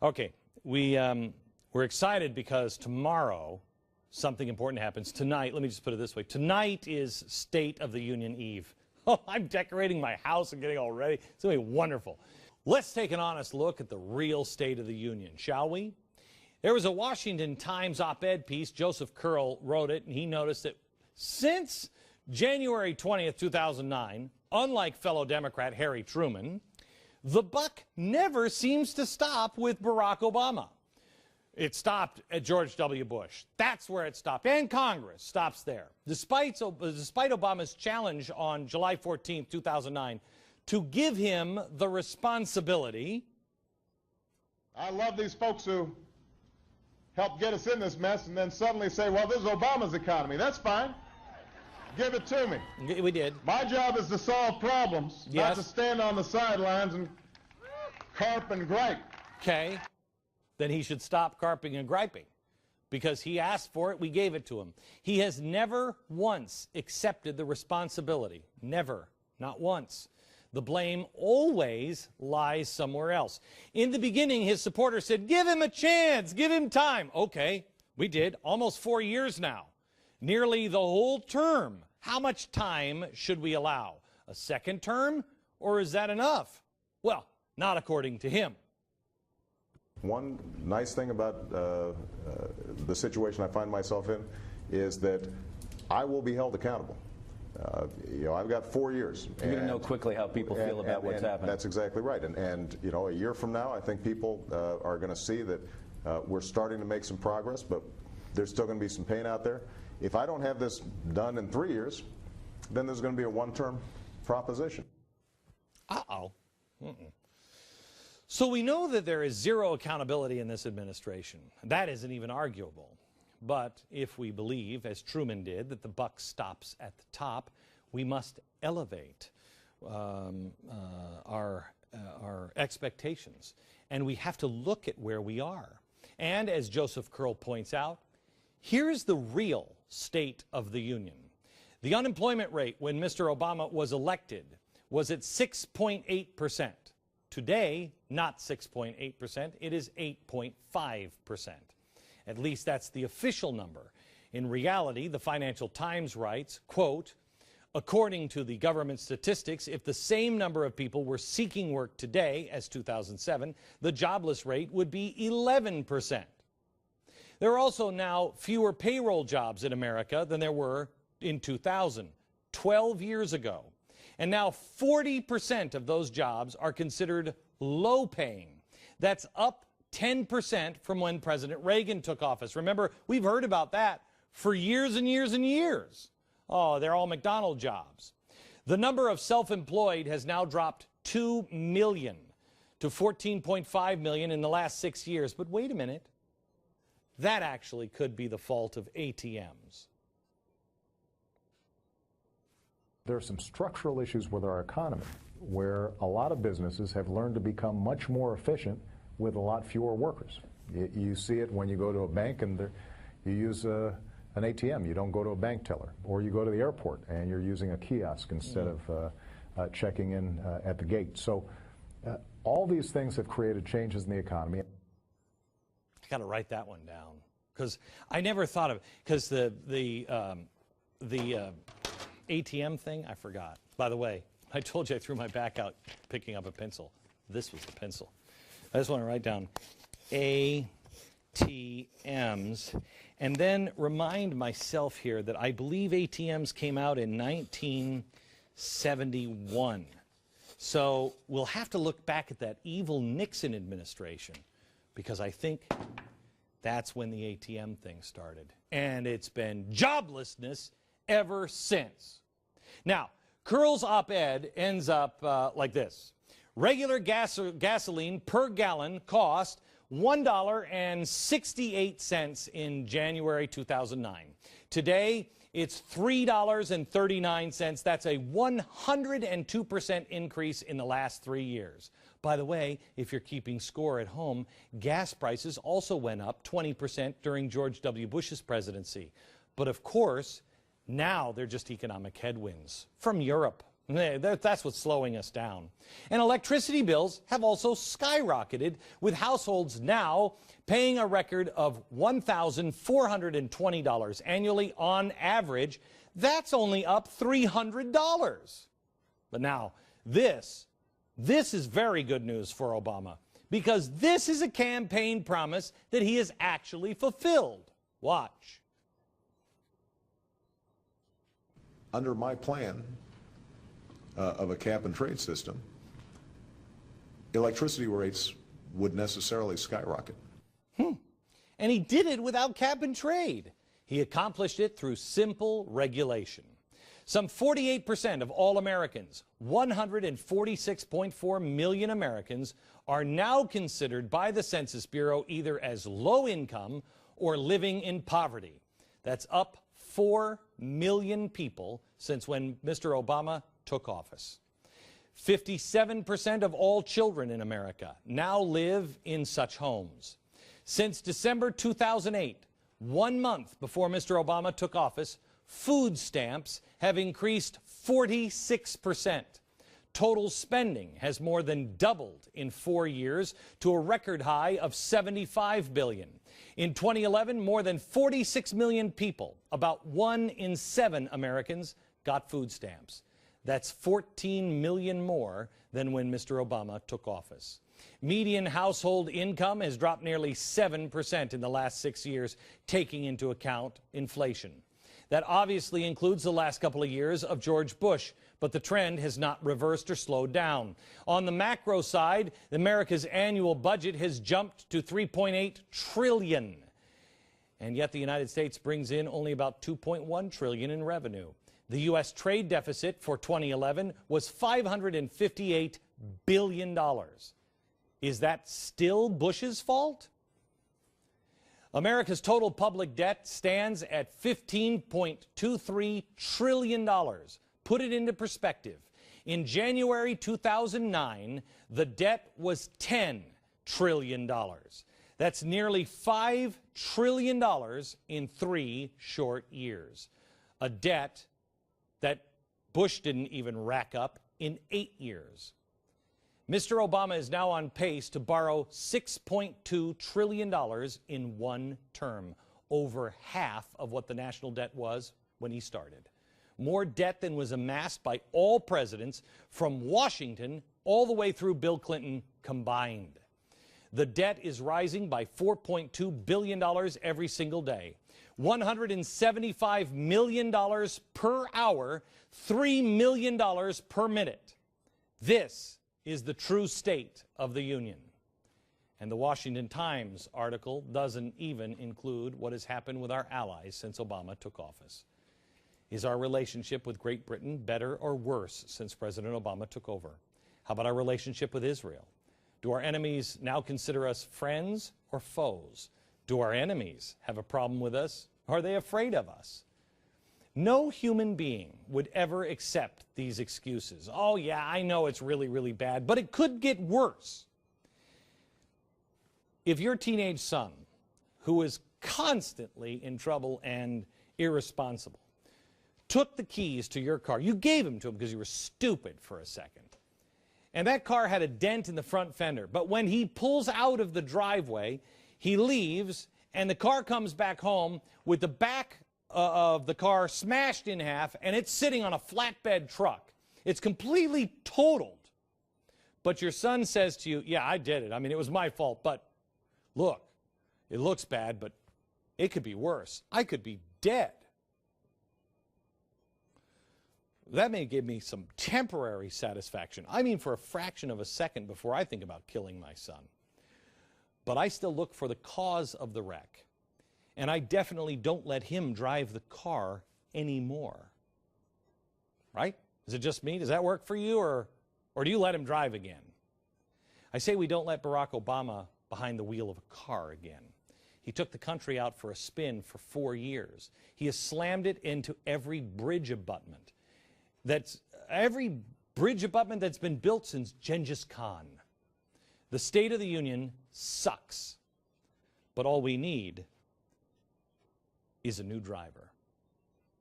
Okay, we're excited because tomorrow something important happens. Tonight, let me just put it this way. Tonight is State of the Union Eve. Oh, I'm decorating my house and getting all ready. It's going to be wonderful. Let's take an honest look at the real State of the Union, shall we? There was a Washington Times op-ed piece. Joseph Curl wrote it, and he noticed that since January 20th, 2009, unlike fellow Democrat Harry Truman, the buck never seems to stop with Barack Obama. It stopped at George W. Bush. That's where it stopped. And Congress stops there. Despite Obama's challenge on July 14, 2009, to give him the responsibility. I love these folks who help get us in this mess and then suddenly say, well, this is Obama's economy. That's fine. Give it to me. We did. My job is to solve problems, yes, not to stand on the sidelines and carp and gripe. Okay. Then he should stop carping and griping because he asked for it. We gave it to him. He has never once accepted the responsibility. Never. Not once. The blame always lies somewhere else. In the beginning, his supporters said, give him a chance, give him time. Okay, we did. Almost 4 years now. Nearly the whole term. How much time should we allow? A second term, or is that enough? Well, not according to him. One nice thing about the situation I find myself in is that I will be held accountable. I've got 4 years. You're going to know quickly how people feel about what's happening. That's exactly right. And a year from now, I think people are going to see that we're starting to make some progress, but there's still going to be some pain out there. If I don't have this done in 3 years, then there's going to be a one-term proposition. Uh-oh. So we know that there is zero accountability in this administration. That isn't even arguable. But if we believe, as Truman did, that the buck stops at the top, we must elevate our expectations. And we have to look at where we are. And as Joseph Curl points out, here's the real State of the Union. The unemployment rate when Mr. Obama was elected was at 6.8%. Today, not 6.8%, it is 8.5%. At least that's the official number. In reality, the Financial Times writes, quote, according to the government statistics, if the same number of people were seeking work today as 2007, the jobless rate would be 11%. There are also now fewer payroll jobs in America than there were in 2000, 12 years ago. And now 40% of those jobs are considered low paying. That's up 10% from when President Reagan took office. Remember, we've heard about that for years and years and years. Oh, they're all McDonald's jobs. The number of self-employed has now dropped 2 million to 14.5 million in the last 6 years. But wait a minute. That actually could be the fault of ATMs. There are some structural issues with our economy where a lot of businesses have learned to become much more efficient with a lot fewer workers. You see it when you go to a bank and you use an ATM. You don't go to a bank teller. Or you go to the airport and you're using a kiosk instead of checking in at the gate. So all these things have created changes in the economy. I got to write that one down because I never thought of it. Because the ATM thing, I forgot. By the way, I told you I threw my back out picking up a pencil. This was the pencil. I just want to write down ATMs and then remind myself here that I believe ATMs came out in 1971. So we'll have to look back at that evil Nixon administration because I think that's when the ATM thing started. And it's been joblessness ever since. Now, Curl's op-ed ends up like this. Regular gasoline per gallon cost $1.68 in January 2009. Today, it's $3.39. That's a 102% increase in the last 3 years. By the way, if you're keeping score at home, gas prices also went up 20% during George W. Bush's presidency. But of course, now they're just economic headwinds from Europe. That's what's slowing us down. And electricity bills have also skyrocketed, with households now paying a record of $1,420 annually on average. That's only up $300. But now, this is very good news for Obama, because this is a campaign promise that he has actually fulfilled. Watch. Under my plan of a cap and trade system, electricity rates would necessarily skyrocket. And he did it without cap and trade. He accomplished it through simple regulation. Some 48% of all Americans, 146.4 million Americans, are now considered by the Census Bureau either as low income or living in poverty. That's up 4 million people since when Mr. Obama took office. 57% of all children in America now live in such homes. Since December 2008, 1 month before Mr. Obama took office, food stamps have increased 46%. Total spending has more than doubled in 4 years to a record high of $75 billion. In 2011, more than 46 million people, about 1 in 7 Americans, got food stamps. That's 14 million more than when Mr. Obama took office. Median household income has dropped nearly 7% in the last 6 years, taking into account inflation. That obviously includes the last couple of years of George Bush, but the trend has not reversed or slowed down. On the macro side, America's annual budget has jumped to $3.8 trillion. And yet the United States brings in only about $2.1 trillion in revenue. The U.S. trade deficit for 2011 was $558 billion. Is that still Bush's fault? America's total public debt stands at $15.23 trillion. Put it into perspective. In January 2009, the debt was $10 trillion. That's nearly $5 trillion in 3 short years. A debt that Bush didn't even rack up in 8 years. Mr. Obama is now on pace to borrow $6.2 trillion in 1 term, over half of what the national debt was when he started. More debt than was amassed by all presidents from Washington all the way through Bill Clinton combined. The debt is rising by $4.2 billion every single day. $175 million per hour, $3 million per minute. This is the true state of the union. And the Washington Times article doesn't even include what has happened with our allies since Obama took office. Is our relationship with Great Britain better or worse since President Obama took over? How about our relationship with Israel? Do our enemies now consider us friends or foes? Do our enemies have a problem with us? Are they afraid of us? No human being would ever accept these excuses. Oh, yeah, I know it's really, really bad, but it could get worse. If your teenage son, who is constantly in trouble and irresponsible, took the keys to your car, you gave them to him because you were stupid for a second, and that car had a dent in the front fender, but when he pulls out of the driveway, he leaves, and the car comes back home with the back of the car smashed in half, and it's sitting on a flatbed truck. It's completely totaled. But your son says to you, yeah, I did it. I mean, it was my fault, but look, it looks bad, but it could be worse. I could be dead. That may give me some temporary satisfaction. I mean, for a fraction of a second before I think about killing my son. But I still look for the cause of the wreck. And I definitely don't let him drive the car anymore. Right? Is it just me? Does that work for you? Or do you let him drive again? I say we don't let Barack Obama behind the wheel of a car again. He took the country out for a spin for 4 years. He has slammed it into every bridge abutment. Every bridge abutment that's been built since Genghis Khan. The State of the Union sucks. But all we need is a new driver.